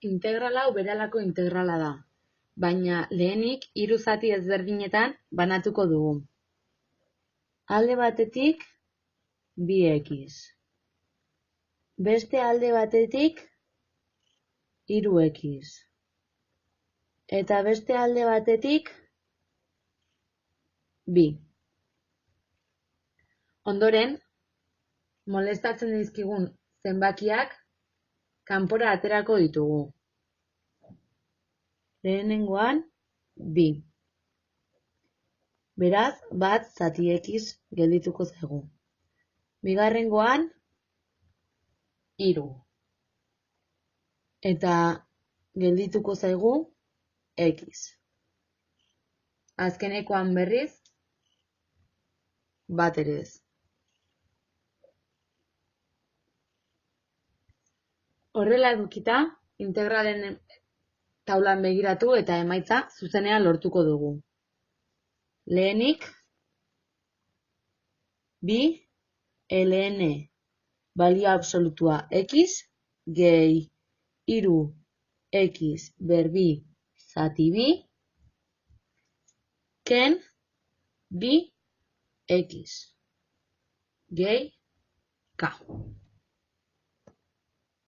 Integrala hau berelako integrala da, baina lehenik hiru zati ezberdinetan banatuko dugu. Alde batetik 2x. Beste alde batetik 3x. Eta beste alde batetik 2. Ondoren, molestatzen dizkigun zenbakiak kanpora aterako ditugu. Lehenengoan 2. Beraz, 1 zati x geldituko zaigu. Bigarrengoan 3. Eta geldituko zaigu x. Azkenekoan berriz 1 ere ez. Horrela edukita, integralen taulan begiratu eta emaitza zuzenean lortuko dugu. Lehenik, 2 ln balio absolutua x gehi 3x ber 2 zati 2 ken 2x gehi k.